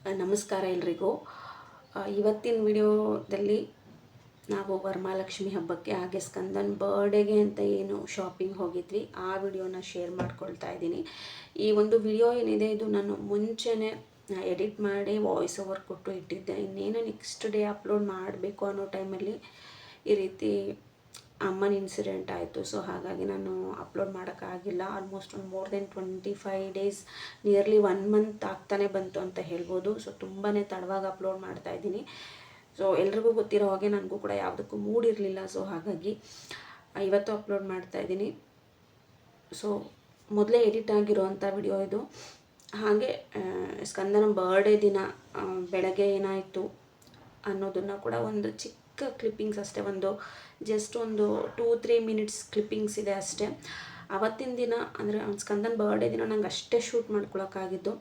ನಮಸ್ಕಾರ ಎಲ್ರಿಗೂ. ಇವತ್ತಿನ ವಿಡಿಯೋದಲ್ಲಿ ನಾವು ವರಮಹಾಲಕ್ಷ್ಮಿ ಹಬ್ಬಕ್ಕೆ ಹಾಗೆ ಸ್ಕಂದನ್ ಬರ್ಡೇಗೆ ಅಂತ ಏನು ಶಾಪಿಂಗ್ ಹೋಗಿದ್ವಿ ಆ ವಿಡಿಯೋನ ಶೇರ್ ಮಾಡ್ಕೊಳ್ತಾ ಇದ್ದೀನಿ. ಈ ಒಂದು ವಿಡಿಯೋ ಏನಿದೆ ಇದು ನಾನು ಮುಂಚೆನೇ ಎಡಿಟ್ ಮಾಡಿ ವಾಯ್ಸ್ ಓವರ್ ಕೊಟ್ಟು ಇಟ್ಟಿದ್ದೆ. ಇನ್ನೇನು ನೆಕ್ಸ್ಟ್ ಡೇ ಅಪ್ಲೋಡ್ ಮಾಡಬೇಕು ಅನ್ನೋ ಟೈಮಲ್ಲಿ ಈ ರೀತಿ ಅಮ್ಮನ ಇನ್ಸಿಡೆಂಟ್ ಆಯಿತು. ಸೊ ಹಾಗಾಗಿ ನಾನು ಅಪ್ಲೋಡ್ ಮಾಡೋಕ್ಕಾಗಿಲ್ಲ. ಆಲ್ಮೋಸ್ಟ್ ಒಂದು more than 25 days, nearly 1 month ಆಗ್ತಾನೆ ಬಂತು ಅಂತ ಹೇಳ್ಬೋದು. ಸೊ ತುಂಬಾ ತಡವಾಗಿ ಅಪ್ಲೋಡ್ ಮಾಡ್ತಾ ಇದ್ದೀನಿ. ಸೊ ಎಲ್ರಿಗೂ ಗೊತ್ತಿರೋ ಹಾಗೆ ನನಗೂ ಕೂಡ ಯಾವುದಕ್ಕೂ ಮೂಡ್ ಇರಲಿಲ್ಲ. ಸೊ ಹಾಗಾಗಿ ಇವತ್ತು ಅಪ್ಲೋಡ್ ಮಾಡ್ತಾ ಇದ್ದೀನಿ. ಸೊ ಮೊದಲೇ ಎಡಿಟ್ ಆಗಿರೋವಂಥ ವಿಡಿಯೋ ಇದು. ಹಾಗೆ ಸ್ಕಂದನ ಬರ್ಡೇ ದಿನ ಬೆಳಗ್ಗೆ ಏನಾಯಿತು ಅನ್ನೋದನ್ನು ಕೂಡ ಒಂದು ಚಿಕ್ಕ ಕ್ಲಿಪ್ಪಿಂಗ್ಸ್ ಅಷ್ಟೇ, ಜಸ್ಟ್ ಒಂದು 2-3 ಮಿನಿಟ್ಸ್ ಕ್ಲಿಪ್ಪಿಂಗ್ಸ್ ಇದೆ ಅಷ್ಟೇ. ಆವತ್ತಿನ ದಿನ ಅಂದರೆ ಸ್ಕಂದನ್ ಬರ್ಡೇ ದಿನ ನಂಗೆ ಅಷ್ಟೇ ಶೂಟ್ ಮಾಡ್ಕೊಳಕ್ಕಾಗಿದ್ದು.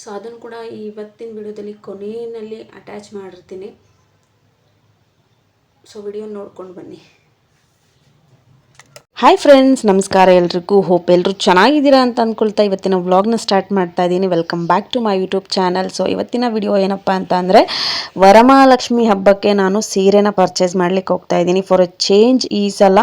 ಸೊ ಅದನ್ನು ಕೂಡ ಇವತ್ತಿನ ವಿಡಿಯೋದಲ್ಲಿ ಕೊನೆಯಲ್ಲಿ ಅಟ್ಯಾಚ್ ಮಾಡಿರ್ತೀನಿ. ಸೊ ವಿಡಿಯೋ ನೋಡ್ಕೊಂಡು ಬನ್ನಿ. ಹಾಯ್ ಫ್ರೆಂಡ್ಸ್, ನಮಸ್ಕಾರ ಎಲ್ರಿಗೂ. ಹೋಪ್ ಎಲ್ಲರೂ ಚೆನ್ನಾಗಿದ್ದೀರಾ ಅಂತ ಅಂದ್ಕೊಳ್ತಾ ಇವತ್ತಿನ ವ್ಲಾಗ್ನ ಸ್ಟಾರ್ಟ್ ಮಾಡ್ತಾ ಇದ್ದೀನಿ. Welcome back to my YouTube channel. So ಇವತ್ತಿನ ವಿಡಿಯೋ ಏನಪ್ಪ ಅಂತ ಅಂದರೆ ವರಮಹಾಲಕ್ಷ್ಮಿ ಹಬ್ಬಕ್ಕೆ ನಾನು ಸೀರೆನ ಪರ್ಚೇಸ್ ಮಾಡ್ಲಿಕ್ಕೆ ಹೋಗ್ತಾ ಇದ್ದೀನಿ. ಫಾರ್ ಎ ಚೇಂಜ್ ಈ ಸಲ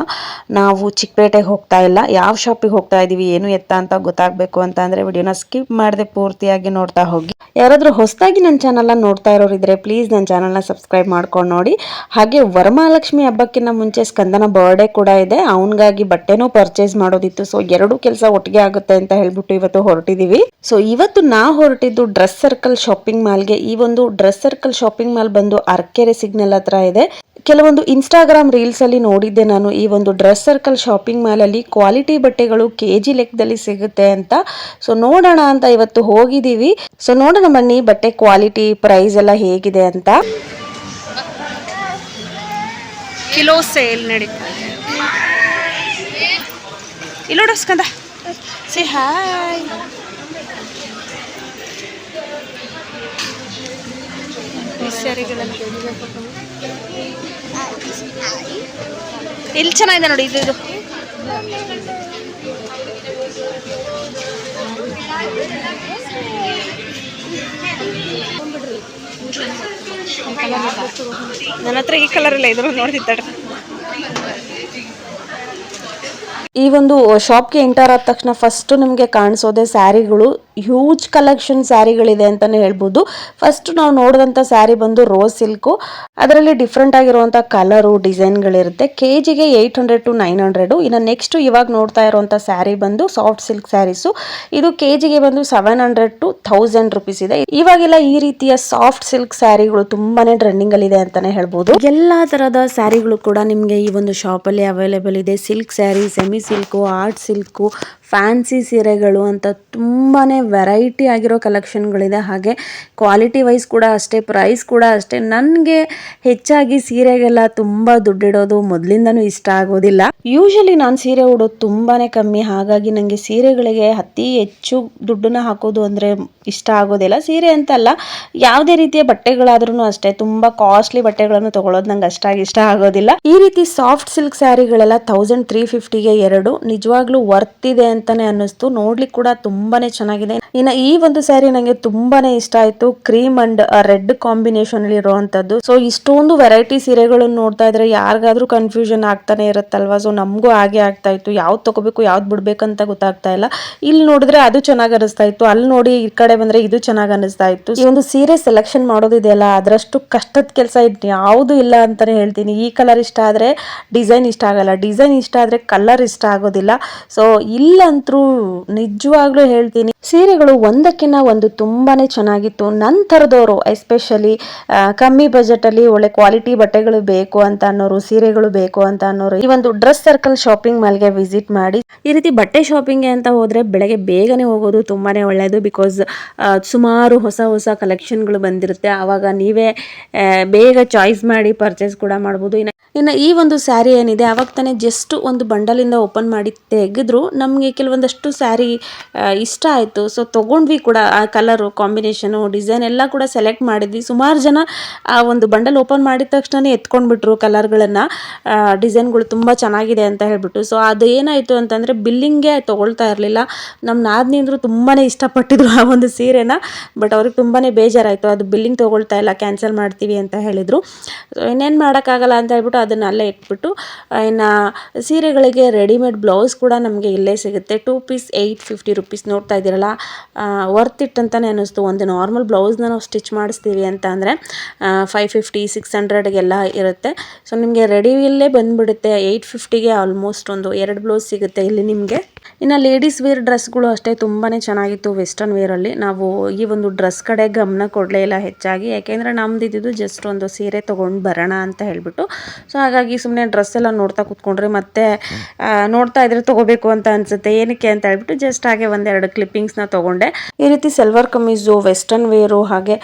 ನಾವು ಚಿಕ್ಕಪೇಟೆಗೆ ಹೋಗ್ತಾ ಇಲ್ಲ. ಯಾವ ಶಾಪಿಗೆ ಹೋಗ್ತಾ ಇದ್ದೀವಿ, ಏನು ಎತ್ತ ಅಂತ ಗೊತ್ತಾಗಬೇಕು ಅಂತ ಅಂದರೆ ವಿಡಿಯೋನ ಸ್ಕಿಪ್ ಮಾಡದೆ ಪೂರ್ತಿಯಾಗಿ ನೋಡ್ತಾ ಹೋಗಿ. ಯಾರಾದರೂ ಹೊಸದಾಗಿ ನನ್ನ ಚಾನಲ್ನ ನೋಡ್ತಾ ಇರೋರಿದ್ರೆ ಪ್ಲೀಸ್ ನನ್ನ ಚಾನಲ್ನ ಸಬ್ಸ್ಕ್ರೈಬ್ ಮಾಡ್ಕೊಂಡು ನೋಡಿ. ಹಾಗೆ ವರಮಹಾಲಕ್ಷ್ಮಿ ಹಬ್ಬಕ್ಕಿಂತ ಮುಂಚೆ ಸ್ಕಂದನ ಬರ್ಡೇ ಕೂಡ ಇದೆ, ಅವನಿಗಾಗಿ ಬಟ್ಟೆನೂ ಪರ್ಚೇಸ್ ಮಾಡೋದಿತ್ತು. ಸೊ ಎರಡು ಕೆಲಸ ಒಟ್ಟಿಗೆ ಆಗುತ್ತೆ ಅಂತ ಹೇಳ್ಬಿಟ್ಟು ಇವತ್ತು ಹೊರಟಿದೀವಿ. ಸೊ ಇವತ್ತು ನಾ ಹೊರಟಿದ್ದು ಡ್ರೆಸ್ ಸರ್ಕಲ್ ಶಾಪಿಂಗ್ ಮಾಲ್ಗೆ. ಈ ಒಂದು ಡ್ರೆಸ್ ಸರ್ಕಲ್ ಶಾಪಿಂಗ್ ಮಾಲ್ ಬಂದು ಅರಕೆರೆ ಸಿಗ್ನಲ್ ಹತ್ರ ಇದೆ. ಕೆಲವೊಂದು ಇನ್ಸ್ಟಾಗ್ರಾಮ್ ರೀಲ್ಸ್ ಅಲ್ಲಿ ನೋಡಿದ್ದೆ ನಾನು, ಈ ಒಂದು ಡ್ರೆಸ್ ಸರ್ಕಲ್ ಶಾಪಿಂಗ್ ಮಾಲ್ ಅಲ್ಲಿ ಕ್ವಾಲಿಟಿ ಬಟ್ಟೆಗಳು ಕೆಜಿ ಲೆಕ್ಕದಲ್ಲಿ ಸಿಗುತ್ತೆ ಅಂತ. ಸೊ ನೋಡೋಣ ಅಂತ ಇವತ್ತು ಹೋಗಿದ್ದೀವಿ. ಸೊ ನೋಡೋಣ ಬನ್ನಿ ಬಟ್ಟೆ ಕ್ವಾಲಿಟಿ ಪ್ರೈಸ್ ಎಲ್ಲ ಹೇಗಿದೆ ಅಂತ. ಕಿಲೋ ಸೇಲ್ ನಡೀತಾ ಇದೆ. ಇಲ್ಲೋಡ ಸ್ಕಂದ, ಸೇ ಹಾಯ್. ಇಲ್ಲಿ ಚೆನ್ನಾಗಿದೆ ನೋಡಿ, ಇದು ನನ್ನ ಹತ್ರ ಈ ಕಲರ್ ಇಲ್ಲ, ಇದ್ರು ನೋಡ್ತಿದ್ದಾಡ್ರಿ. ಈ ಒಂದು ಶಾಪ್ಗೆ ಎಂಟರ್ ಆದ ತಕ್ಷಣ ಫಸ್ಟ್ ನಿಮಗೆ ಕಾಣಿಸೋದೆ ಸ್ಯಾರಿಗಳು. ಹ್ಯೂಜ್ ಕಲೆಕ್ಷನ್ ಸ್ಯಾರಿಗಳಿದೆ ಅಂತಲೇ ಹೇಳ್ಬೋದು. ಫಸ್ಟ್ ನಾವು ನೋಡಿದಂಥ ಸ್ಯಾರಿ ಬಂದು ರೋಸ್ ಸಿಲ್ಕು. ಅದರಲ್ಲಿ ಡಿಫ್ರೆಂಟ್ ಆಗಿರುವಂಥ ಕಲರು ಡಿಸೈನ್ಗಳಿರುತ್ತೆ. ಕೆಜಿಗೆ 800 to 900. ಇನ್ನು ನೆಕ್ಸ್ಟ್ ಇವಾಗ ನೋಡ್ತಾ ಇರುವಂಥ ಸ್ಯಾರಿ ಬಂದು ಸಾಫ್ಟ್ ಸಿಲ್ಕ್ ಸ್ಯಾರೀಸು. ಇದು ಕೆಜಿಗೆ ಬಂದು 700 to 1000 ರುಪೀಸ್ ಇದೆ. ಇವಾಗೆಲ್ಲ ಈ ರೀತಿಯ ಸಾಫ್ಟ್ ಸಿಲ್ಕ್ ಸ್ಯಾರಿಗಳು ತುಂಬಾನೇ ಟ್ರೆಂಡಿಂಗ್ ಅಲ್ಲಿ ಇದೆ ಅಂತಾನೆ ಹೇಳ್ಬೋದು. ಎಲ್ಲಾ ತರಹದ ಸ್ಯಾರಿಗಳು ಕೂಡ ನಿಮಗೆ ಈ ಒಂದು ಶಾಪ್ ಅಲ್ಲಿ ಅವೈಲೇಬಲ್ ಇದೆ. Silk sari, semi silk, art silk, fancy ಸೀರೆಗಳು ಅಂತ ತುಂಬಾನೇ ವೆರೈಟಿ ಆಗಿರೋ ಕಲೆಕ್ಷನ್ಗಳಿದೆ. ಹಾಗೆ ಕ್ವಾಲಿಟಿ ವೈಸ್ ಕೂಡ ಅಷ್ಟೇ, ಪ್ರೈಸ್ ಕೂಡ ಅಷ್ಟೇ. ನನಗೆ ಹೆಚ್ಚಾಗಿ ಸೀರೆಗೆಲ್ಲ ತುಂಬ ದುಡ್ಡಿಡೋದು ಮೊದಲಿಂದನೂ ಇಷ್ಟ ಆಗೋದಿಲ್ಲ. ಯೂಶಲಿ ನಾನು ಸೀರೆ ಉಡೋದು ತುಂಬಾನೇ ಕಮ್ಮಿ. ಹಾಗಾಗಿ ನನಗೆ ಸೀರೆಗಳಿಗೆ ಅತಿ ಹೆಚ್ಚು ದುಡ್ಡನ್ನ ಹಾಕೋದು ಅಂದರೆ ಇಷ್ಟ ಆಗೋದಿಲ್ಲ. ಸೀರೆ ಅಂತಲ್ಲ, ಯಾವುದೇ ರೀತಿಯ ಬಟ್ಟೆಗಳಾದ್ರೂ ಅಷ್ಟೇ, ತುಂಬ ಕಾಸ್ಟ್ಲಿ ಬಟ್ಟೆಗಳನ್ನು ತಗೊಳ್ಳೋದು ನಂಗೆ ಅಷ್ಟಾಗಿ ಇಷ್ಟ ಆಗೋದಿಲ್ಲ. ಈ ರೀತಿ ಸಾಫ್ಟ್ ಸಿಲ್ಕ್ ಸ್ಯಾರಿಗಳೆಲ್ಲ 1350ಗೆ 2 ನಿಜವಾಗ್ಲೂ ವರ್ತ್ ಇದೆ ಅಂತಾನೆ ಅನ್ನಿಸ್ತು. ನೋಡ್ಲಿಕ್ಕೆ ಕೂಡ ತುಂಬಾನೇ ಚೆನ್ನಾಗಿದೆ. ಇನ್ನು ಈ ಒಂದು ಸ್ಯಾರಿ ನಂಗೆ ತುಂಬಾನೇ ಇಷ್ಟ ಆಯ್ತು. ಕ್ರೀಮ್ ಅಂಡ್ ರೆಡ್ ಕಾಂಬಿನೇಷನ್ ಅಲ್ಲಿ ಇರುವಂತದ್ದು. ಸೊ ಇಷ್ಟೊಂದು ವೆರೈಟಿ ಸೀರೆಗಳನ್ನು ನೋಡ್ತಾ ಇದ್ರೆ ಯಾರಿಗಾದ್ರೂ ಕನ್ಫ್ಯೂಷನ್ ಆಗ್ತಾನೆ ಇರುತ್ತಲ್ವಾ. ಸೊ ನಮಗೂ ಹಾಗೆ ಆಗ್ತಾ ಇತ್ತು, ಯಾವ್ದು ತಗೋಬೇಕು ಯಾವ್ದು ಬಿಡ್ಬೇಕಂತ ಗೊತ್ತಾಗ್ತಾ ಇಲ್ಲ. ಇಲ್ಲಿ ನೋಡಿದ್ರೆ ಅದು ಚೆನ್ನಾಗಿ ಅನಿಸ್ತಾ ಇತ್ತು, ಅಲ್ಲಿ ನೋಡಿ ಈ ಕಡೆ ಬಂದ್ರೆ ಇದು ಚೆನ್ನಾಗಿ ಅನಿಸ್ತಾ ಇತ್ತು. ಈ ಒಂದು ಸೀರೆ ಸೆಲೆಕ್ಷನ್ ಮಾಡೋದಿದೆಯಲ್ಲ, ಅದರಷ್ಟು ಕಷ್ಟದ ಕೆಲಸ ಯಾವುದು ಇಲ್ಲ ಅಂತಾನೆ ಹೇಳ್ತೀನಿ. ಈ ಕಲರ್ ಇಷ್ಟ ಆದ್ರೆ ಡಿಸೈನ್ ಇಷ್ಟ ಆಗಲ್ಲ, ಡಿಸೈನ್ ಇಷ್ಟ ಆದ್ರೆ ಕಲರ್ ಇಷ್ಟ ಆಗೋದಿಲ್ಲ. ಸೊ ಇಲ್ಲಂತರೂ ನಿಜವಾಗ್ಲೂ ಹೇಳ್ತೀನಿ, ಸೀರೆಗಳು ಒಂದಕ್ಕಿಂತ ಒಂದು ತುಂಬಾನೇ ಚೆನ್ನಾಗಿತ್ತು. ನಂತರದವರು ಎಸ್ಪೆಷಲಿ ಕಮ್ಮಿ ಬಜೆಟ್ ಅಲ್ಲಿ ಒಳ್ಳೆ ಕ್ವಾಲಿಟಿ ಬಟ್ಟೆಗಳು ಬೇಕು ಅಂತ ಅನ್ನೋರು, ಸೀರೆಗಳು ಬೇಕು ಅಂತ ಅನ್ನೋರು ಈ ಒಂದು ಡ್ರೆಸ್ ಸರ್ಕಲ್ ಶಾಪಿಂಗ್ ಮಾಲ್ಗೆ ವಿಸಿಟ್ ಮಾಡಿ. ಈ ರೀತಿ ಬಟ್ಟೆ ಶಾಪಿಂಗ್ಗೆ ಅಂತ ಹೋದ್ರೆ ಬೆಳಗ್ಗೆ ಬೇಗನೆ ಹೋಗೋದು ತುಂಬಾನೇ ಒಳ್ಳೆಯದು. ಬಿಕಾಸ್ ಸುಮಾರು ಹೊಸ ಹೊಸ ಕಲೆಕ್ಷನ್ಗಳು ಬಂದಿರುತ್ತೆ. ಆವಾಗ ನೀವೇ ಬೇಗ ಚಾಯ್ಸ್ ಮಾಡಿ ಪರ್ಚೇಸ್ ಕೂಡ ಮಾಡ್ಬೋದು. ಇನ್ನು ಈ ಒಂದು ಸ್ಯಾರಿ ಏನಿದೆ ಅವಾಗ ತಾನೇ ಜಸ್ಟ್ ಒಂದು ಬಂಡಲಿಂದ ಓಪನ್ ಮಾಡಿ ತೆಗೆದ್ರು ನಮಗೆ ಕೆಲವೊಂದಷ್ಟು ಸ್ಯಾರಿ ಇಷ್ಟ ಆಯಿತು. ಸೊ ತೊಗೊಂಡ್ವಿ ಕೂಡ. ಆ ಕಲರು ಕಾಂಬಿನೇಷನು ಡಿಸೈನ್ ಎಲ್ಲ ಕೂಡ ಸೆಲೆಕ್ಟ್ ಮಾಡಿದ್ವಿ. ಸುಮಾರು ಜನ ಆ ಒಂದು ಬಂಡಲ್ ಓಪನ್ ಮಾಡಿದ ತಕ್ಷಣ ಎತ್ಕೊಂಡ್ಬಿಟ್ರು ಕಲರ್ಗಳನ್ನು, ಡಿಸೈನ್ಗಳು ತುಂಬ ಚೆನ್ನಾಗಿದೆ ಅಂತ ಹೇಳ್ಬಿಟ್ಟು. ಸೊ ಅದು ಏನಾಯಿತು ಅಂತಂದರೆ ಬಿಲ್ಲಿಂಗ್ಗೆ ತೊಗೊಳ್ತಾ ಇರಲಿಲ್ಲ. ನಮ್ಮ ನಾದಿನಿಂದ್ರು ತುಂಬಾ ಇಷ್ಟಪಟ್ಟಿದ್ರು ಆ ಒಂದು ಸೀರೆನ. ಬಟ್ ಅವ್ರಿಗೆ ತುಂಬಾ ಬೇಜಾರಾಯಿತು, ಅದು ಬಿಲ್ಲಿಂಗ್ ತೊಗೊಳ್ತಾ ಇಲ್ಲ, ಕ್ಯಾನ್ಸಲ್ ಮಾಡ್ತೀವಿ ಅಂತ ಹೇಳಿದರು. ಸೊ ಇನ್ನೇನು ಮಾಡೋಕ್ಕಾಗಲ್ಲ ಅಂತ ಹೇಳ್ಬಿಟ್ಟು ಅದನ್ನ ಅಲ್ಲೇ ಇಟ್ಬಿಟ್ಟು, ಇನ್ನು ಸೀರೆಗಳಿಗೆ ರೆಡಿಮೇಡ್ ಬ್ಲೌಸ್ ಕೂಡ ನಮಗೆ ಇಲ್ಲೇ ಸಿಗುತ್ತೆ. 2 ಪೀಸ್ 850 ರುಪೀಸ್. ನೋಡ್ತಾ ಇದ್ದೀರಲ್ಲ, ವರ್ತ್ ಇಟ್ ಅಂತಲೇ ಅನ್ನಿಸ್ತು. ಒಂದು ನಾರ್ಮಲ್ ಬ್ಲೌಸ್ನ ನಾವು ಸ್ಟಿಚ್ ಮಾಡಿಸ್ತೀವಿ ಅಂತ ಅಂದರೆ 550 600ಗೆಲ್ಲ ಇರುತ್ತೆ. ಸೊ ನಿಮಗೆ ರೆಡಿಯಲ್ಲೇ ಬಂದುಬಿಡುತ್ತೆ. 850ಗೆ ಆಲ್ಮೋಸ್ಟ್ ಒಂದು 2 ಬ್ಲೌಸ್ ಸಿಗುತ್ತೆ ಇಲ್ಲಿ ನಿಮಗೆ. ಇನ್ನು ಲೇಡೀಸ್ ವೇರ್ ಡ್ರೆಸ್ಗಳು ಅಷ್ಟೇ ತುಂಬಾ ಚೆನ್ನಾಗಿತ್ತು. ವೆಸ್ಟರ್ನ್ ವೇರಲ್ಲಿ ನಾವು ಈ ಒಂದು ಡ್ರೆಸ್ ಕಡೆ ಗಮನ ಕೊಡಲೇ ಇಲ್ಲ ಹೆಚ್ಚಾಗಿ, ಯಾಕೆಂದರೆ ನಮ್ದು ಇದ್ದಿದ್ದು ಜಸ್ಟ್ ಒಂದು ಸೀರೆ ತೊಗೊಂಡು ಬರೋಣ ಅಂತ ಹೇಳ್ಬಿಟ್ಟು. ಸೊ ಹಾಗಾಗಿ ಸುಮ್ಮನೆ ಡ್ರೆಸ್ ಎಲ್ಲ ನೋಡ್ತಾ ಕೂತ್ಕೊಂಡ್ರೆ ಮತ್ತೆ ನೋಡ್ತಾ ಇದ್ರೆ ತೊಗೋಬೇಕು ಅಂತ ಅನಿಸುತ್ತೆ. ಏನಕ್ಕೆ ಅಂತ ಹೇಳ್ಬಿಟ್ಟು ಜಸ್ಟ್ ಹಾಗೆ ಒಂದೆರಡು ಕ್ಲಿಪ್ಪಿಂಗ್ಸ್ನ ತೊಗೊಂಡೆ. ಈ ರೀತಿ ಸಲ್ವಾರ್ ಕಮೀಸು, ವೆಸ್ಟರ್ನ್ ವೇರು, ಹಾಗೆ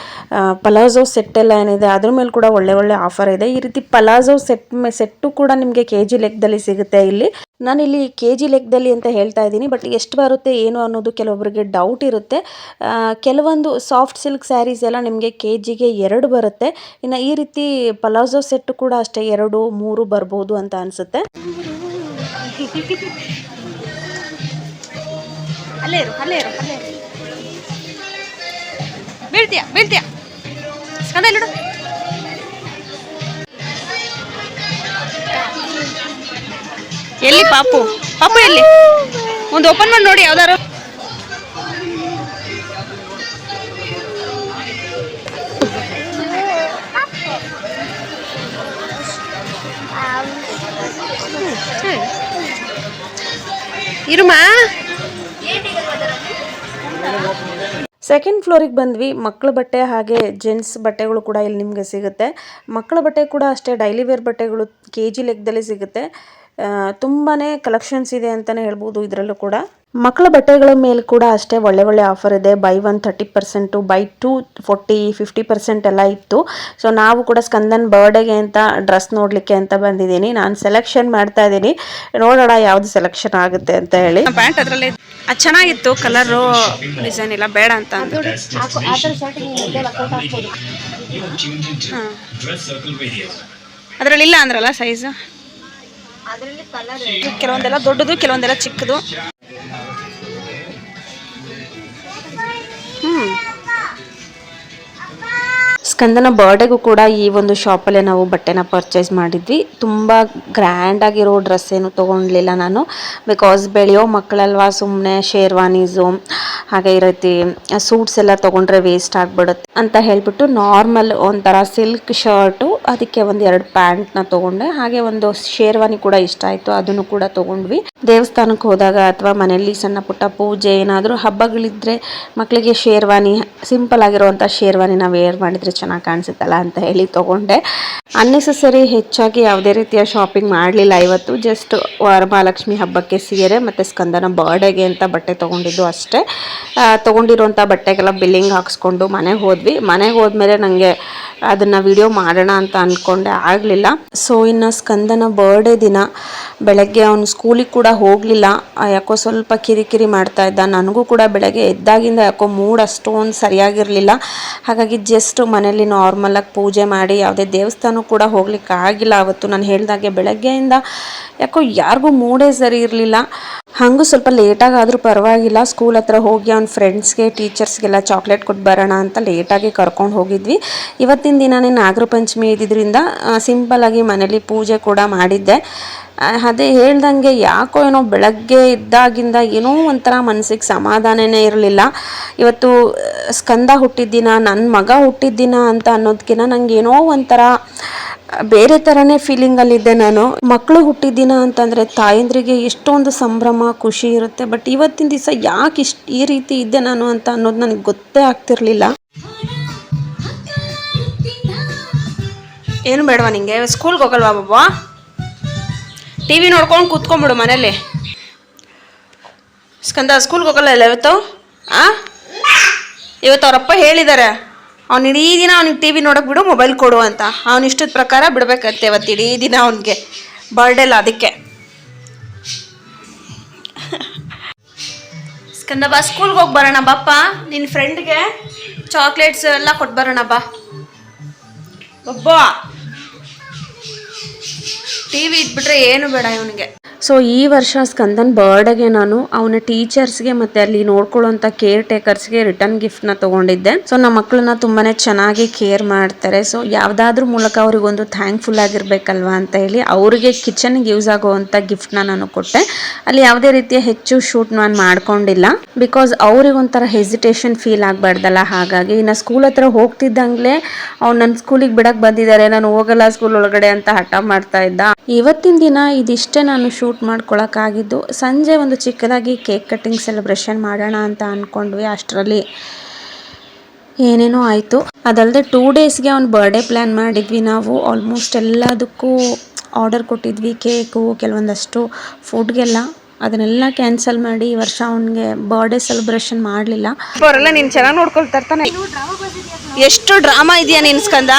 ಪಲಾಜೋ ಸೆಟ್ ಎಲ್ಲ ಏನಿದೆ ಅದ್ರ ಮೇಲೆ ಕೂಡ ಒಳ್ಳೆ ಒಳ್ಳೆ ಆಫರ್ ಇದೆ. ಈ ರೀತಿ ಪಲಾಜೋ ಸೆಟ್ಟು ಕೂಡ ನಿಮಗೆ KG ಲೆಕ್ಕದಲ್ಲಿ ಸಿಗುತ್ತೆ ಇಲ್ಲಿ. ನಾನಿಲ್ಲಿ KG ಲೆಕ್ಕದಲ್ಲಿ ಅಂತ ಹೇಳ್ತಾ ಇದ್ದೀನಿ, ಬಟ್ ಎಷ್ಟು ಬರುತ್ತೆ ಏನು ಅನ್ನೋದು ಕೆಲವೊಬ್ಬರಿಗೆ ಡೌಟ್ ಇರುತ್ತೆ. ಕೆಲವೊಂದು ಸಾಫ್ಟ್ ಸಿಲ್ಕ್ ಸ್ಯಾರೀಸ್ ಎಲ್ಲ ನಿಮಗೆ KGಗೆ 2 ಬರುತ್ತೆ. ಇನ್ನು ಈ ರೀತಿ ಪಲಾಜೋ ಸೆಟ್ಟು ಕೂಡ ಅಷ್ಟೇ 2 3 ಬರ್ಬೋದು ಅಂತ ಅನಿಸುತ್ತೆ. ಎಲ್ಲಿ ಪಾಪು ಎಲ್ಲಿ? ಒಂದು ಓಪನ್ ಮಾಡಿ ನೋಡಿ ಯಾವ್ದಾರು. ಇರುಮಾ ಸೆಕೆಂಡ್ ಫ್ಲೋರಿಗೆ ಬಂದ್ವಿ. ಮಕ್ಕಳ ಬಟ್ಟೆ ಹಾಗೆ ಜೆಂಟ್ಸ್ ಬಟ್ಟೆಗಳು ಕೂಡ ಇಲ್ಲಿ ನಿಮಗೆ ಸಿಗುತ್ತೆ. ಮಕ್ಕಳ ಬಟ್ಟೆ ಕೂಡ ಅಷ್ಟೇ ಡೈಲಿ ವೇರ್ ಬಟ್ಟೆಗಳು KG ಲೆಕ್ಕದಲ್ಲಿ ಸಿಗುತ್ತೆ. ತುಂಬಾ ಕಲೆಕ್ಷನ್ಸ್ ಇದೆ ಅಂತಲೇ ಹೇಳ್ಬೋದು ಇದರಲ್ಲೂ ಕೂಡ. ಮಕ್ಕಳ ಬಟ್ಟೆಗಳ ಮೇಲೆ ಕೂಡ ಅಷ್ಟೇ ಒಳ್ಳೆ ಒಳ್ಳೆ ಆಫರ್ ಇದೆ. ಬೈ 1 30%, ಬೈ 2 40 50% ಎಲ್ಲ ಇತ್ತು. ಸೊ ನಾವು ಕೂಡ ಸ್ಕಂದನ್ ಬರ್ಡೇಗೆ ಅಂತ ಡ್ರೆಸ್ ನೋಡಲಿಕ್ಕೆ ಅಂತ ಬಂದಿದ್ದೀನಿ. ನಾನು ಸೆಲೆಕ್ಷನ್ ಮಾಡ್ತಾ ಇದ್ದೀನಿ, ನೋಡೋಣ ಯಾವುದು ಸೆಲೆಕ್ಷನ್ ಆಗುತ್ತೆ ಅಂತ ಹೇಳಿ. ಪ್ಯಾಂಟ್ ಅದರಲ್ಲಿ ಚೆನ್ನಾಗಿತ್ತು, ಕಲರು ಡಿಸೈನ್ ಇಲ್ಲ ಬೇಡ ಅಂತ ಅದರಲ್ಲಿ ಇಲ್ಲ ಅಂದ್ರಲ್ಲ ಸೈಜ್. ಕೆಲವೊಂದೆಲ್ಲ ದೊಡ್ಡದು, ಕೆಲವೊಂದೆಲ್ಲ ಚಿಕ್ಕದು. ಸ್ಕಂದನ ಬರ್ಡೇಗೂ ಕೂಡ ಈ ಒಂದು ಶಾಪಲ್ಲೇ ನಾವು ಬಟ್ಟೆನ ಪರ್ಚೇಸ್ ಮಾಡಿದ್ವಿ. ತುಂಬ ಗ್ರ್ಯಾಂಡಾಗಿರೋ ಡ್ರೆಸ್ ಏನು ತೊಗೊಳ್ಲಿಲ್ಲ ನಾನು, ಬಿಕಾಸ್ ಬೆಳೆಯೋ ಮಕ್ಕಳಲ್ವಾ, ಸುಮ್ಮನೆ ಶೇರ್ವಾನೀಸು ಹಾಗೆ ಈ ರೀತಿ ಸೂಟ್ಸ್ ಎಲ್ಲ ತೊಗೊಂಡ್ರೆ ವೇಸ್ಟ್ ಆಗಿಬಿಡುತ್ತೆ ಅಂತ ಹೇಳ್ಬಿಟ್ಟು ನಾರ್ಮಲ್ ಒಂಥರ ಸಿಲ್ಕ್ ಶರ್ಟು, ಅದಕ್ಕೆ ಒಂದು 2 ಪ್ಯಾಂಟ್ನ ತೊಗೊಂಡೆ. ಹಾಗೆ ಒಂದು ಶೇರ್ವಾನಿ ಕೂಡ ಇಷ್ಟ ಆಯಿತು, ಅದನ್ನು ಕೂಡ ತೊಗೊಂಡ್ವಿ. ದೇವಸ್ಥಾನಕ್ಕೆ ಹೋದಾಗ ಅಥವಾ ಮನೆಯಲ್ಲಿ ಸಣ್ಣ ಪುಟ್ಟ ಪೂಜೆ ಏನಾದರೂ ಹಬ್ಬಗಳಿದ್ರೆ ಮಕ್ಕಳಿಗೆ ಶೇರ್ವಾನಿ, ಸಿಂಪಲ್ ಆಗಿರುವಂಥ ಶೇರ್ವಾನಿನ ವೇರ್ ಮಾಡಿದರೆ ಚೆನ್ನಾಗಿ ಕಾಣಿಸುತ್ತಲ್ಲ ಅಂತ ಹೇಳಿ ತೊಗೊಂಡೆ. ಅನ್ನೆಸೆಸರಿ ಹೆಚ್ಚಾಗಿ ಯಾವುದೇ ರೀತಿಯ ಶಾಪಿಂಗ್ ಮಾಡಲಿಲ್ಲ ಇವತ್ತು. ಜಸ್ಟ್ ವರಮಹಾಲಕ್ಷ್ಮಿ ಹಬ್ಬಕ್ಕೆ ಸೀರೆ ಮತ್ತು ಸ್ಕಂದನ ಬರ್ಡೇಗೆ ಅಂತ ಬಟ್ಟೆ ತೊಗೊಂಡಿದ್ದು ಅಷ್ಟೇ. ತೊಗೊಂಡಿರೋಂಥ ಬಟ್ಟೆಗೆಲ್ಲ ಬಿಲ್ಲಿಂಗ್ ಹಾಕ್ಸ್ಕೊಂಡು ಮನೆಗೆ ಹೋದ್ವಿ. ಮನೆಗೆ ಹೋದ್ಮೇಲೆ ನನಗೆ ಅದನ್ನು ವಿಡಿಯೋ ಮಾಡೋಣ ಅಂತ ಅಂದ್ಕೊಂಡೆ, ಆಗಲಿಲ್ಲ. ಸೊ ಇನ್ನು ಸ್ಕಂದನ ಬರ್ಡೇ ದಿನ ಬೆಳಗ್ಗೆ ಅವನು ಸ್ಕೂಲಿಗೆ ಕೂಡ ಹೋಗಲಿಲ್ಲ. ಯಾಕೋ ಸ್ವಲ್ಪ ಕಿರಿಕಿರಿ ಮಾಡ್ತಾ ಇದ್ದ. ನನಗೂ ಕೂಡ ಬೆಳಗ್ಗೆ ಎದ್ದಾಗಿಂದ ಯಾಕೋ ಮೂಡ್ ಅಷ್ಟೊಂದು ಸರಿಯಾಗಿರಲಿಲ್ಲ. ಹಾಗಾಗಿ ಜಸ್ಟ್ ಮನೇಲಿ ನಾರ್ಮಲಾಗಿ ಪೂಜೆ ಮಾಡಿ ಯಾವುದೇ ದೇವಸ್ಥಾನಕ್ಕೂ ಕೂಡ ಹೋಗ್ಲಿಕ್ಕೆ ಆಗಿಲ್ಲ ಅವತ್ತು. ನಾನು ಹೇಳ್ದಾಗೆ ಬೆಳಗ್ಗೆಯಿಂದ ಯಾಕೋ ಯಾರಿಗೂ ಮೂಡೇ ಸರಿ ಇರಲಿಲ್ಲ. ಹಾಗೂ ಸ್ವಲ್ಪ ಲೇಟಾಗಿ ಆದರೂ ಪರವಾಗಿಲ್ಲ, ಸ್ಕೂಲ್ ಹತ್ರ ಹೋಗಿ ಅವ್ನ ಫ್ರೆಂಡ್ಸ್ಗೆ ಟೀಚರ್ಸ್ಗೆಲ್ಲ ಚಾಕ್ಲೇಟ್ ಕೊಟ್ಟು ಬರೋಣ ಅಂತ ಲೇಟಾಗಿ ಕರ್ಕೊಂಡು ಹೋಗಿದ್ವಿ. ಇವತ್ತಿನ ದಿನನೇ ನಾಗರ ಪಂಚಮಿ ಇದ್ದಿದ್ದರಿಂದ ಸಿಂಪಲ್ಲಾಗಿ ಮನೇಲಿ ಪೂಜೆ ಕೂಡ ಮಾಡಿದ್ದೆ. ಅದೇ ಹೇಳ್ದಂಗೆ ಯಾಕೋ ಏನೋ ಬೆಳಗ್ಗೆ ಇದ್ದಾಗಿಂದ ಏನೋ ಒಂಥರ ಮನಸ್ಸಿಗೆ ಸಮಾಧಾನನೇ ಇರಲಿಲ್ಲ. ಇವತ್ತು ಸ್ಕಂದ ಹುಟ್ಟಿದ್ದಿನ, ನನ್ನ ಮಗ ಹುಟ್ಟಿದ್ದಿನ ಅಂತ ಅನ್ನೋದಕ್ಕಿಂತ ನನಗೆ ಏನೋ ಒಂಥರ ಬೇರೆ ಥರನೇ ಫೀಲಿಂಗಲ್ಲಿದ್ದೆ ನಾನು. ಮಕ್ಕಳು ಹುಟ್ಟಿದ್ದಿನ ಅಂತಂದರೆ ತಾಯಂದ್ರಿಗೆ ಎಷ್ಟೊಂದು ಸಂಭ್ರಮ ಖುಷಿ ಇರುತ್ತೆ. ಬಟ್ ಇವತ್ತಿನ ದಿವಸ ಯಾಕೆ ಈ ರೀತಿ ಇದ್ದೆ ನಾನು ಅಂತ ಅನ್ನೋದು ನನಗೆ ಗೊತ್ತೇ ಆಗ್ತಿರ್ಲಿಲ್ಲ. ಏನು ಬೇಡವಾ ನಿಂಗೆ? ಸ್ಕೂಲ್ಗೆ ಹೋಗಲ್ವಾ ಬಾಬಾ? TV ನೋಡ್ಕೊಂಡು ಕೂತ್ಕೊಂಡ್ಬಿಡು ಮನೇಲಿ. ಸ್ಕಂದ ಸ್ಕೂಲ್ಗೆ ಹೋಗಲ್ಲ ಇಲ್ಲ ಇವತ್ತು? ಇವತ್ತು ಅವರಪ್ಪ ಹೇಳಿದ್ದಾರೆ ಅವ್ನು ಇಡೀ ದಿನ ಅವ್ನಿಗೆ ಟಿ ವಿ ನೋಡೋಕೆ ಬಿಡು, ಮೊಬೈಲ್ ಕೊಡು ಅಂತ. ಅವ್ನು ಇಷ್ಟದ ಪ್ರಕಾರ ಬಿಡ್ಬೇಕಂತೆ ಇವತ್ತು ಇಡೀ ದಿನ ಅವನಿಗೆ ಬರ್ಡೇಲ್ಲ. ಅದಕ್ಕೆ ಸ್ಕಂದ ಬಾ, ಸ್ಕೂಲ್ಗೆ ಹೋಗಿ ಬರೋಣ ಬಾಪ್ಪ. ನಿನ್ನ ಫ್ರೆಂಡ್ಗೆ ಚಾಕ್ಲೇಟ್ಸ್ ಎಲ್ಲ ಕೊಟ್ಟು ಬರೋಣ ಬಾ. ಒಬ್ಬ ಟಿ ವಿ ಇಟ್ಬಿಟ್ರೆ ಏನು ಬೇಡ ಇವನಿಗೆ. ಸೊ ಈ ವರ್ಷ ಸ್ಕಂದನ್ ಬರ್ಡೇಗೆ ನಾನು ಅವನ ಟೀಚರ್ಸ್ಗೆ ಮತ್ತು ಅಲ್ಲಿ ನೋಡ್ಕೊಳ್ಳೋಂಥ ಕೇರ್ ಟೇಕರ್ಸ್ಗೆ ರಿಟರ್ನ್ ಗಿಫ್ಟ್ನ ತೊಗೊಂಡಿದ್ದೆ. ಸೊ ನಮ್ಮ ಮಕ್ಕಳನ್ನ ತುಂಬಾ ಚೆನ್ನಾಗಿ ಕೇರ್ ಮಾಡ್ತಾರೆ. ಸೊ ಯಾವುದಾದ್ರೂ ಮೂಲಕ ಅವ್ರಿಗೊಂದು ಥ್ಯಾಂಕ್ಫುಲ್ ಆಗಿರ್ಬೇಕಲ್ವಾ ಅಂತ ಹೇಳಿ ಅವರಿಗೆ ಕಿಚನ್ಗೆ ಯೂಸ್ ಆಗುವಂಥ ಗಿಫ್ಟ್ನ ನಾನು ಕೊಟ್ಟೆ. ಅಲ್ಲಿ ಯಾವುದೇ ರೀತಿಯ ಹೆಚ್ಚು ಶೂಟ್ ನಾನು ಮಾಡ್ಕೊಂಡಿಲ್ಲ, ಬಿಕಾಸ್ ಅವ್ರಿಗೊಂಥರ ಹೆಸಿಟೇಷನ್ ಫೀಲ್ ಆಗಬಾರ್ದಲ್ಲ. ಹಾಗಾಗಿ ಇನ್ನು ಸ್ಕೂಲ್ ಹತ್ರ ಹೋಗ್ತಿದ್ದಂಗ್ಲೇ ಅವ್ನು ನನ್ನ ಸ್ಕೂಲಿಗೆ ಬಿಡಕ್ಕೆ ಬಂದಿದ್ದಾರೆ, ನಾನು ಹೋಗಲ್ಲ ಸ್ಕೂಲ್ ಒಳಗಡೆ ಅಂತ ಹಠ ಮಾಡ್ತಾ ಇದ್ದ. ಇವತ್ತಿನ ದಿನ ಇದಿಷ್ಟೇ ನಾನು ಶೂಟ್ ಮಾಡ್ಕೊಳಕ್ಕಾಗಿದ್ದು. ಸಂಜೆ ಒಂದು ಚಿಕ್ಕದಾಗಿ ಕೇಕ್ ಕಟ್ಟಿಂಗ್ ಸೆಲೆಬ್ರೇಷನ್ ಮಾಡೋಣ ಅಂತ ಅಂದ್ಕೊಂಡ್ವಿ. ಅಷ್ಟರಲ್ಲಿ ಏನೇನೋ ಆಯಿತು. ಅದಲ್ಲದೆ 2 ಡೇಸ್ಗೆ ಅವ್ನು ಬರ್ಡೇ ಪ್ಲ್ಯಾನ್ ಮಾಡಿದ್ವಿ ನಾವು. ಆಲ್ಮೋಸ್ಟ್ ಎಲ್ಲದಕ್ಕೂ ಆರ್ಡರ್ ಕೊಟ್ಟಿದ್ವಿ, ಕೇಕು, ಕೆಲವೊಂದಷ್ಟು ಫುಡ್ಗೆಲ್ಲ. ಅದನ್ನೆಲ್ಲ ಕ್ಯಾನ್ಸಲ್ ಮಾಡಿ ಈ ವರ್ಷ ಅವನಿಗೆ ಬರ್ಡೇ ಸೆಲೆಬ್ರೇಷನ್ ಮಾಡಲಿಲ್ಲ. ಅವರೆಲ್ಲ ನೀನು ಚೆನ್ನಾಗಿ ನೋಡ್ಕೊಳ್ತಾ ಇರ್ತಾನೆ. ಎಷ್ಟು ಡ್ರಾಮಾ ಇದೆಯಾ ನಿನ್ನ ಸ್ಕಂದ.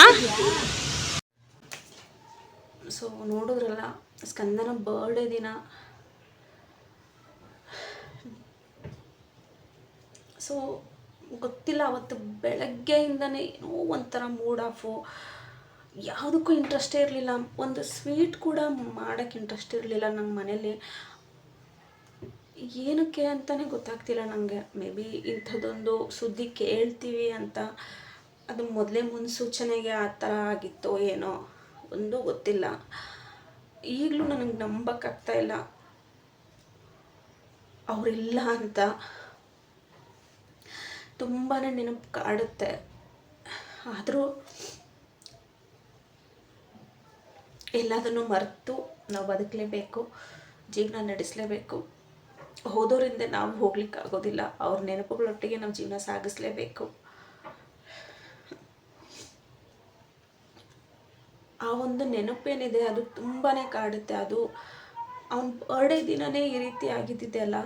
ಸೊ ನೋಡಿದ್ರಲ್ಲ ಸ್ಕಂದನ ಬರ್ಡೇ ದಿನ. ಸೊ ಗೊತ್ತಿಲ್ಲ, ಅವತ್ತು ಬೆಳಗ್ಗೆಯಿಂದನೇ ಏನೋ ಒಂಥರ ಮೂಡ್ ಆಫು, ಯಾವುದಕ್ಕೂ ಇಂಟ್ರೆಸ್ಟೇ ಇರಲಿಲ್ಲ. ಒಂದು ಸ್ವೀಟ್ ಕೂಡ ಮಾಡೋಕ್ಕೆ ಇಂಟ್ರೆಸ್ಟ್ ಇರಲಿಲ್ಲ ನಮ್ಮ ಮನೇಲಿ. ಏನಕ್ಕೆ ಅಂತಲೇ ಗೊತ್ತಾಗ್ತಿಲ್ಲ ನನಗೆ. ಮೇ ಬಿ ಇಂಥದ್ದೊಂದು ಸುದ್ದಿ ಕೇಳ್ತೀವಿ ಅಂತ ಅದು ಮೊದಲೇ ಮುನ್ಸೂಚನೆಗೆ ಆ ಥರ ಆಗಿತ್ತೋ ಏನೋ ಒಂದು ಗೊತ್ತಿಲ್ಲ. ಈಗಲೂ ನನಗೆ ನಂಬಕ್ಕಾಗ್ತಾ ಇಲ್ಲ ಅವರಿಲ್ಲ ಅಂತ. ತುಂಬಾ ನೆನಪು ಕಾಡುತ್ತೆ. ಆದರೂ ಎಲ್ಲದನ್ನು ಮರೆತು ನಾವು ಬದುಕಲೇಬೇಕು, ಜೀವನ ನಡೆಸಲೇಬೇಕು. ಹೋದೋರಿಂದ ನಾವು ಹೋಗ್ಲಿಕ್ಕಾಗೋದಿಲ್ಲ, ಅವ್ರ ನೆನಪುಗಳೊಟ್ಟಿಗೆ ನಾವು ಜೀವನ ಸಾಗಿಸಲೇಬೇಕು. ಆ ಒಂದು ನೆನಪೇನಿದೆ ಅದು ತುಂಬಾ ಕಾಡುತ್ತೆ. ಅದು ಅವನ ಬರ್ಡೇ ದಿನವೇ ಈ ರೀತಿ ಆಗಿದ್ದಿದೆ ಅಲ್ಲ,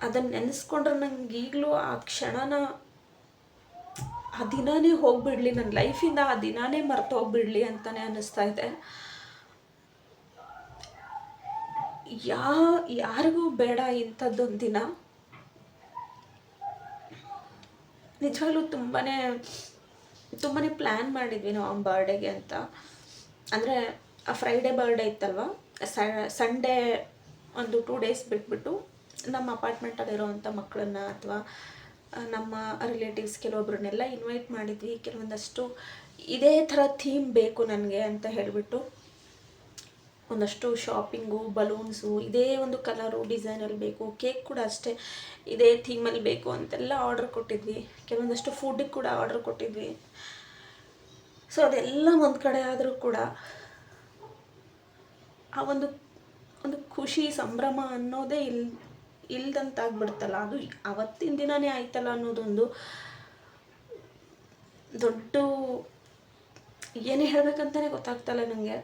ಅದನ್ನು ನೆನೆಸ್ಕೊಂಡ್ರೆ ನಂಗೆ ಈಗಲೂ ಆ ಕ್ಷಣನ, ಆ ದಿನವೇ ಹೋಗ್ಬಿಡ್ಲಿ ನನ್ನ ಲೈಫಿಂದ, ಆ ದಿನವೇ ಮರೆತು ಹೋಗ್ಬಿಡ್ಲಿ ಅಂತಲೇ ಅನ್ನಿಸ್ತಾ ಇದೆ. ಯಾರಿಗೂ ಬೇಡ ಇಂಥದ್ದೊಂದು ದಿನ. ನಿಜವಾಗ್ಲೂ ತುಂಬಾ ಪ್ಲ್ಯಾನ್ ಮಾಡಿದ್ವಿ ನಾವು ಅವ್ನ ಬರ್ಡೇಗೆ ಅಂತ. ಅಂದರೆ ಆ ಫ್ರೈಡೇ ಬರ್ಡೇ ಇತ್ತಲ್ವ, ಸಂಡೇ ಒಂದು 2 ಡೇಸ್ ಬಿಟ್ಬಿಟ್ಟು ನಮ್ಮ ಅಪಾರ್ಟ್ಮೆಂಟಲ್ಲಿರೋವಂಥ ಮಕ್ಕಳನ್ನ ಅಥವಾ ನಮ್ಮ ರಿಲೇಟಿವ್ಸ್ ಕೆಲವೊಬ್ಬರನ್ನೆಲ್ಲ ಇನ್ವೈಟ್ ಮಾಡಿದ್ವಿ. ಕೆಲವೊಂದಷ್ಟು ಇದೇ ಥರ ಥೀಮ್ ಬೇಕು ನನಗೆ ಅಂತ ಹೇಳಿಬಿಟ್ಟು ಒಂದಷ್ಟು ಶಾಪಿಂಗು, ಬಲೂನ್ಸು, ಇದೇ ಒಂದು ಕಲರು ಡಿಸೈನಲ್ಲಿ ಬೇಕು, ಕೇಕ್ ಕೂಡ ಅಷ್ಟೇ ಇದೇ ಥೀಮಲ್ಲಿ ಬೇಕು ಅಂತೆಲ್ಲ ಆರ್ಡ್ರ್ ಕೊಟ್ಟಿದ್ವಿ. ಕೆಲವೊಂದಷ್ಟು ಫುಡ್ಡಿಗೆ ಕೂಡ ಆರ್ಡ್ರ್ ಕೊಟ್ಟಿದ್ವಿ. ಸೊ ಅದೆಲ್ಲ ಒಂದು ಕಡೆ ಆದರೂ ಕೂಡ ಆ ಒಂದು ಖುಷಿ, ಸಂಭ್ರಮ ಅನ್ನೋದೇ ಇಲ್ದಂತಾಗ್ಬಿಡ್ತಲ್ಲ. ಅದು ಅವತ್ತಿನ ದಿನವೇ ಆಯ್ತಲ್ಲ ಅನ್ನೋದೊಂದು ದೊಡ್ಡ, ಏನೇ ಹೇಳಬೇಕಂತಲೇ ಗೊತ್ತಾಗ್ತಲ್ಲ ನನಗೆ.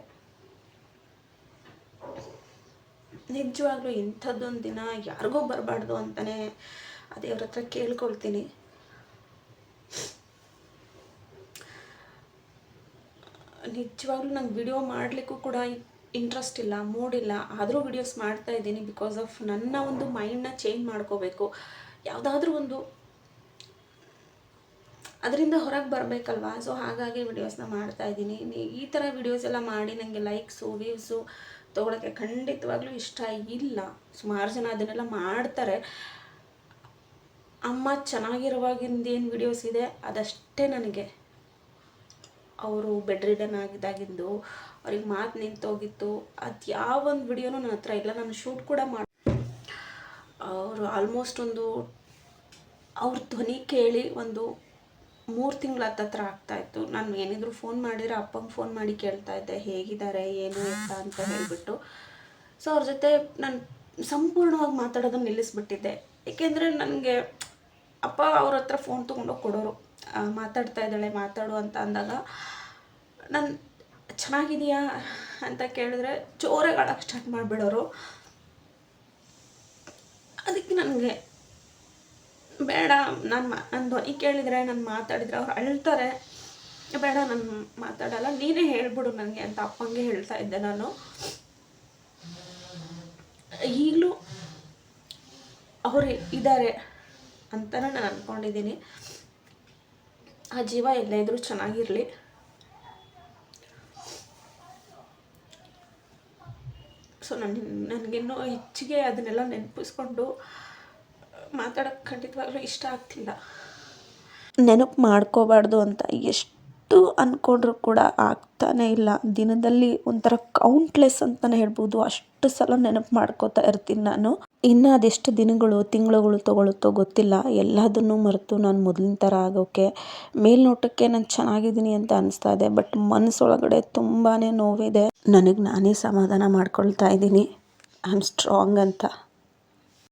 ನಿಜವಾಗ್ಲೂ ಇಂಥದ್ದೊಂದು ದಿನ ಯಾರಿಗೂ ಬರಬಾರ್ದು ಅಂತಲೇ ದೇವ್ರ ಹತ್ರ ಕೇಳ್ಕೊಳ್ತೀನಿ. ನಿಜವಾಗ್ಲೂ ನಂಗೆ ವಿಡಿಯೋ ಮಾಡಲಿಕ್ಕೂ ಕೂಡ ಇಂಟ್ರೆಸ್ಟ್ ಇಲ್ಲ, ಮೂಡಿಲ್ಲ. ಆದರೂ ವಿಡಿಯೋಸ್ ಮಾಡ್ತಾ ಇದ್ದೀನಿ ಬಿಕಾಸ್ ಆಫ್ ನನ್ನ ಒಂದು ಮೈಂಡನ್ನ ಚೇಂಜ್ ಮಾಡ್ಕೋಬೇಕು. ಯಾವುದಾದ್ರೂ ಒಂದು ಅದರಿಂದ ಹೊರಗೆ ಬರಬೇಕಲ್ವಾ. ಸೊ ಹಾಗಾಗಿ ವಿಡಿಯೋಸ್ನ ಮಾಡ್ತಾಯಿದ್ದೀನಿ. ಈ ಥರ ವಿಡಿಯೋಸ್ ಎಲ್ಲ ಮಾಡಿ ನನಗೆ ಲೈಕ್ಸು, ವ್ಯೂಸು ತೊಗೊಳಕ್ಕೆ ಖಂಡಿತವಾಗ್ಲೂ ಇಷ್ಟ ಇಲ್ಲ. ಸುಮಾರು ಜನ ಅದನ್ನೆಲ್ಲ ಮಾಡ್ತಾರೆ. ಅಮ್ಮ ಚೆನ್ನಾಗಿರುವಾಗಿಂದ ಏನು ವಿಡಿಯೋಸ್ ಇದೆ ಅದಷ್ಟೇ ನನಗೆ. ಅವರು ಬೆಡ್ ರಿಡನ್ ಆಗಿದ್ದಾಗಿಂದು, ಅವ್ರಿಗೆ ಮಾತು ನಿಂತೋಗಿತ್ತು, ಅದು ಯಾವೊಂದು ವಿಡಿಯೋನೂ ನನ್ನ ಹತ್ರ ಇಲ್ಲ. ನಾನು ಶೂಟ್ ಕೂಡ ಮಾಡಿ, ಅವರು ಆಲ್ಮೋಸ್ಟ್ ಅವ್ರ ಧ್ವನಿ ಕೇಳಿ ಒಂದು 3 ತಿಂಗಳ ಹತ್ತತ್ರ ಆಗ್ತಾಯಿತ್ತು. ನಾನು ಏನಿದ್ರು ಫೋನ್ ಮಾಡಿದರೆ ಅಪ್ಪಂಗೆ ಫೋನ್ ಮಾಡಿ ಕೇಳ್ತಾ ಇದ್ದೆ ಹೇಗಿದ್ದಾರೆ, ಏನು ಎತ್ತ ಅಂತ ಹೇಳಿಬಿಟ್ಟು. ಸೊ ಅವ್ರ ಜೊತೆ ನಾನು ಸಂಪೂರ್ಣವಾಗಿ ಮಾತಾಡೋದನ್ನು ನಿಲ್ಲಿಸ್ಬಿಟ್ಟಿದ್ದೆ. ಏಕೆಂದರೆ ನನಗೆ ಅಪ್ಪ ಅವ್ರ ಹತ್ರ ಫೋನ್ ತೊಗೊಂಡೋಗಿ ಕೊಡೋರು. ಮಾತಾಡ್ತಾ ಇದ್ದಾಳೆ ಮಾತಾಡು ಅಂತ ಅಂದಾಗ ನಾನು ಚೆನ್ನಾಗಿದೆಯಾ ಅಂತ ಕೇಳಿದ್ರೆ ಜೋರಾಗಿ ಅಳಕ್ಕೆ ಸ್ಟಾರ್ಟ್ ಮಾಡಿಬಿಡೋರು. ಅದಕ್ಕೆ ನನಗೆ ಬೇಡ ನನ್ನ ಧ್ವನಿ ಕೇಳಿದರೆ ನಾನು ಮಾತಾಡಿದರೆ ಅವ್ರು ಅಳ್ತಾರೆ, ಬೇಡ ನಾನು ಮಾತಾಡಲ್ಲ, ನೀನೇ ಹೇಳ್ಬಿಡು ನನಗೆ ಅಂತ ಅಪ್ಪಂಗೆ ಹೇಳ್ತಾ ಇದ್ದೆ ನಾನು. ಈಗಲೂ ಅವರು ಇದ್ದಾರೆ ಅಂತಲೂ ನಾನು ಅಂದ್ಕೊಂಡಿದ್ದೀನಿ. ಆ ಜೀವ ಎಲ್ಲೇ ಇದ್ರೂ ಚೆನ್ನಾಗಿರಲಿ. ಸೊ ನನಗಿನ್ನೂ ಹೆಚ್ಚಿಗೆ ಅದನ್ನೆಲ್ಲ ನೆನಪಿಸ್ಕೊಂಡು ಮಾತಾಡೋಕ್ಕೆ ಖಂಡಿತವಾಗ್ಲೂ ಇಷ್ಟ ಆಗ್ತಿಲ್ಲ. ನೆನಪು ಮಾಡ್ಕೋಬಾರ್ದು ಅಂತ ಎಷ್ಟು ಅಂದ್ಕೊಂಡ್ರೂ ಕೂಡ ಆಗ್ತಾನೇ ಇಲ್ಲ. ದಿನದಲ್ಲಿ ಒಂಥರ ಕೌಂಟ್ಲೆಸ್ ಅಂತಲೇ ಹೇಳ್ಬೋದು, ಅಷ್ಟು ಸಲ ನೆನಪು ಮಾಡ್ಕೋತಾ ಇರ್ತೀನಿ ನಾನು. ಇನ್ನು ಅದೆಷ್ಟು ದಿನಗಳು ತಿಂಗಳುಗಳು ತೊಗೊಳುತ್ತೋ ಗೊತ್ತಿಲ್ಲ, ಎಲ್ಲದನ್ನೂ ಮರೆತು ನಾನು ಮೊದಲಿನ ಥರ ಆಗೋಕ್ಕೆ. ಮೇಲ್ನೋಟಕ್ಕೆ ನಾನು ಚೆನ್ನಾಗಿದ್ದೀನಿ ಅಂತ ಅನಿಸ್ತಾ ಇದೆ, ಬಟ್ ಮನಸ್ಸೊಳಗಡೆ ತುಂಬಾ ನೋವಿದೆ. ನನಗೆ ನಾನೇ ಸಮಾಧಾನ ಮಾಡ್ಕೊಳ್ತಾ ಇದ್ದೀನಿ ಐ ಆಮ್ ಸ್ಟ್ರಾಂಗ್ ಅಂತ.